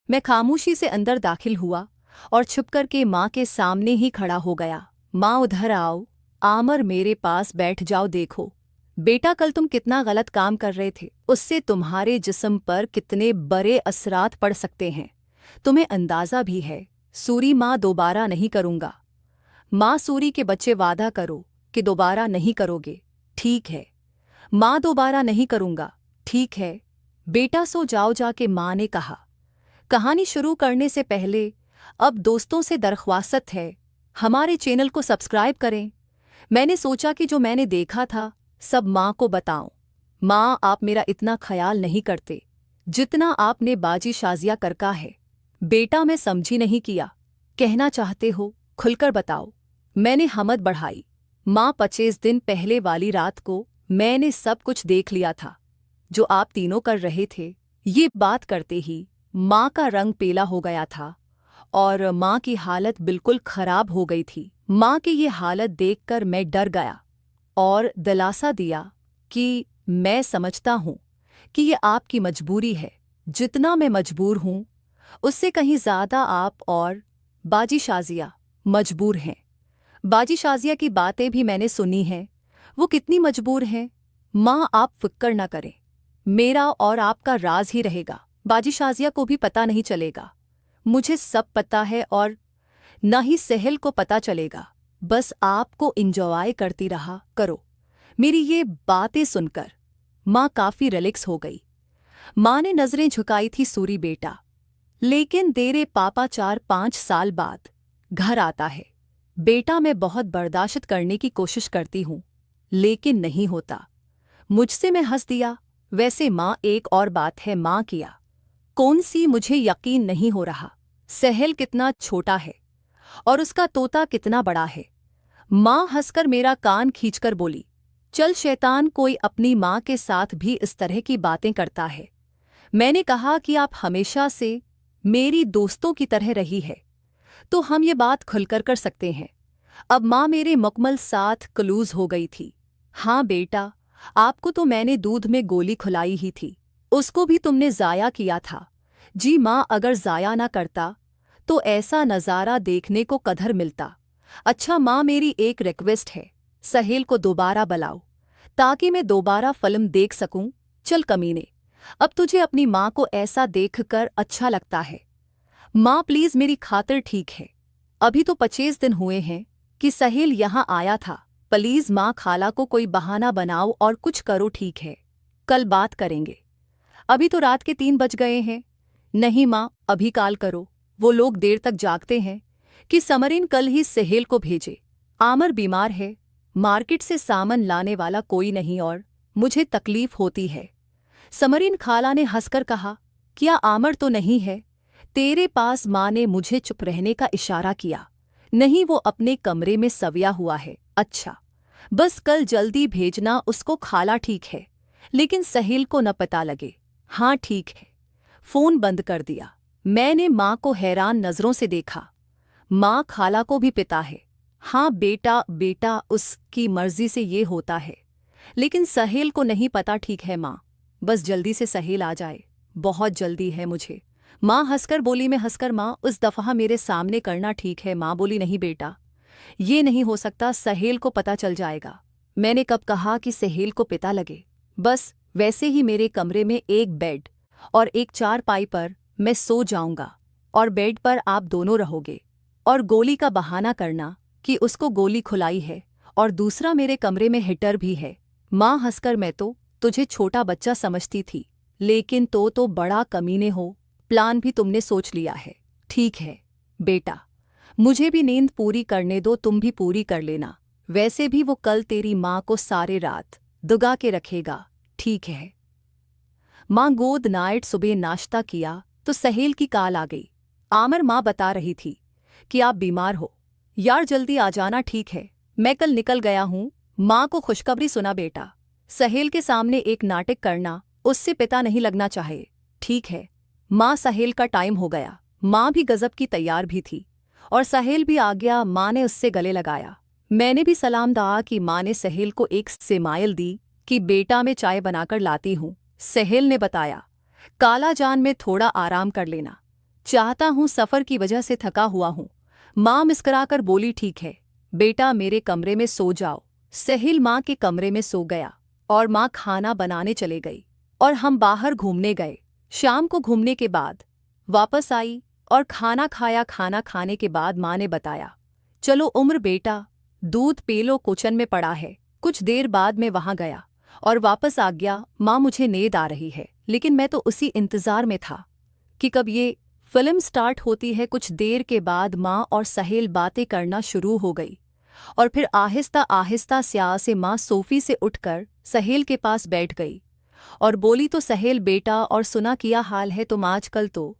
मैं खामोशी से अंदर दाखिल हुआ और छुपकर के माँ के सामने ही खड़ा हो गया। माँ उधर आओ, आमर मेरे पास बैठ जाओ। देखो बेटा, कल तुम कितना गलत काम कर रहे थे, उससे तुम्हारे जिस्म पर कितने बड़े असरात पड़ सकते हैं, तुम्हें अंदाज़ा भी है। सूरी, माँ दोबारा नहीं करूँगा। माँ सूरी के बच्चे, वादा करो कि दोबारा नहीं करोगे। ठीक है माँ, दोबारा नहीं करूँगा। ठीक है बेटा, सो जाओ जाके, माँ ने कहा। कहानी शुरू करने से पहले अब दोस्तों से दरख्वास्त है, हमारे चैनल को सब्सक्राइब करें। मैंने सोचा कि जो मैंने देखा था सब माँ को बताऊं। माँ, आप मेरा इतना ख्याल नहीं करते जितना आपने बाजी शाजिया करका है। बेटा, मैं समझी नहीं किया। कहना चाहते हो खुलकर बताओ। मैंने हमत बढ़ाई। माँ, 25 दिन पहले वाली रात को मैंने सब कुछ देख लिया था जो आप तीनों कर रहे थे। ये बात करते ही माँ का रंग पीला हो गया था और माँ की हालत बिल्कुल खराब हो गई थी। माँ की ये हालत देखकर मैं डर गया और दिलासा दिया कि मैं समझता हूँ कि ये आपकी मजबूरी है। जितना मैं मजबूर हूँ उससे कहीं ज़्यादा आप और बाजी शाजिया मजबूर हैं। बाजी शाजिया की बातें भी मैंने सुनी हैं, वो कितनी मजबूर हैं। माँ, आप फिक्र न करें, मेरा और आपका राज ही रहेगा। बाजी शाजिया को भी पता नहीं चलेगा। मुझे सब पता है और न ही सहल को पता चलेगा। बस आपको इंजॉय करती रहा करो। मेरी ये बातें सुनकर माँ काफ़ी रिलैक्स हो गई। माँ ने नज़रें झुकाई थी। सूरी बेटा, लेकिन तेरे पापा 4-5 साल बाद घर आता है। बेटा, मैं बहुत बर्दाश्त करने की कोशिश करती हूँ लेकिन नहीं होता मुझसे। मैं हंस दिया। वैसे माँ, एक और बात है। माँ, किया कौन सी? मुझे यकीन नहीं हो रहा। सहल कितना छोटा है और उसका तोता कितना बड़ा है। माँ हंसकर मेरा कान खींचकर बोली, चल शैतान, कोई अपनी माँ के साथ भी इस तरह की बातें करता है। मैंने कहा कि आप हमेशा से मेरी दोस्तों की तरह रही है तो हम ये बात खुलकर कर सकते हैं। अब माँ मेरे मुकम्मल साथ क्लूज हो गई थी। हाँ बेटा, आपको तो मैंने दूध में गोली खिलाई ही थी, उसको भी तुमने ज़ाया किया था। जी माँ, अगर ज़ाया ना करता तो ऐसा नज़ारा देखने को कधर मिलता। अच्छा माँ, मेरी एक रिक्वेस्ट है, सहेल को दोबारा बुलाओ ताकि मैं दोबारा फिल्म देख सकूं। चल कमीने, अब तुझे अपनी माँ को ऐसा देखकर अच्छा लगता है। माँ प्लीज़, मेरी खातिर ठीक है। अभी तो 25 दिन हुए हैं कि सहेल यहाँ आया था। प्लीज़ माँ, खाला को कोई बहाना बनाओ और कुछ करो। ठीक है, कल बात करेंगे। अभी तो रात के 3 बज गए हैं। नहीं माँ, अभी कॉल करो। वो लोग देर तक जागते हैं कि समरीन कल ही सहेल को भेजे। आमर बीमार है, मार्केट से सामान लाने वाला कोई नहीं और मुझे तकलीफ होती है। समरीन खाला ने हंसकर कहा, क्या आमर तो नहीं है तेरे पास? माँ ने मुझे चुप रहने का इशारा किया। नहीं, वो अपने कमरे में सविया हुआ है। अच्छा, बस कल जल्दी भेजना उसको। खाला ठीक है, लेकिन सहेल को न पता लगे। हाँ ठीक है। फोन बंद कर दिया। मैंने माँ को हैरान नज़रों से देखा। माँ, खाला को भी पिता है? हाँ बेटा, बेटा उसकी मर्जी से ये होता है, लेकिन सहेल को नहीं पता। ठीक है माँ, बस जल्दी से सहेल आ जाए, बहुत जल्दी है मुझे। माँ हंसकर बोली। मैं हंसकर, माँ उस दफ़ा मेरे सामने करना। ठीक है माँ बोली। नहीं बेटा, ये नहीं हो सकता, सहेल को पता चल जाएगा। मैंने कब कहा कि सहेल को पता लगे? बस वैसे ही मेरे कमरे में एक बेड और एक चारपाई पर मैं सो जाऊंगा और बेड पर आप दोनों रहोगे और गोली का बहाना करना कि उसको गोली खुलाई है और दूसरा मेरे कमरे में हीटर भी है। माँ हंसकर, मैं तो तुझे छोटा बच्चा समझती थी, लेकिन तो बड़ा कमीने हो। प्लान भी तुमने सोच लिया है। ठीक है बेटा, मुझे भी नींद पूरी करने दो, तुम भी पूरी कर लेना। वैसे भी वो कल तेरी माँ को सारे रात दुगा के रखेगा। ठीक है माँ। गोद नाइट सुबह नाश्ता किया तो सहेल की कॉल आ गई। आमर, माँ बता रही थी कि आप बीमार हो, यार जल्दी आ जाना। ठीक है, मैं कल निकल गया हूँ। माँ को खुशखबरी सुना बेटा, सहेल के सामने एक नाटक करना, उससे पिता नहीं लगना चाहिए। ठीक है माँ। सहेल का टाइम हो गया। माँ भी गजब की तैयार भी थी और सहेल भी आ गया। माँ ने उससे गले लगाया। मैंने भी सलाम दआ कि माँ ने सहेल को एक सेमाइल दी कि बेटा मैं चाय बनाकर लाती हूँ। सहेल ने बताया, काला जान में थोड़ा आराम कर लेना। चाहता हूँ, सफर की वजह से थका हुआ हूँ। माँ मुस्कुराकर बोली, ठीक है बेटा, मेरे कमरे में सो जाओ। साहिल माँ के कमरे में सो गया और माँ खाना बनाने चले गई और हम बाहर घूमने गए। शाम को घूमने के बाद वापस आई और खाना खाया। खाना खाने के बाद माँ ने बताया, चलो उम्र बेटा, दूध पी लो, किचन में पड़ा है। कुछ देर बाद मैं वहां गया और वापस आ गया। माँ, मुझे नींद आ रही है, लेकिन मैं तो उसी इंतजार में था कि कब ये फिल्म स्टार्ट होती है। कुछ देर के बाद माँ और साहिल बातें करना शुरू हो गई और फिर आहिस्ता आहिस्ता स्याह से माँ सोफी से उठकर साहिल के पास बैठ गई और बोली, तो साहिल बेटा, और सुना, किया हाल है तुम आजकल? तो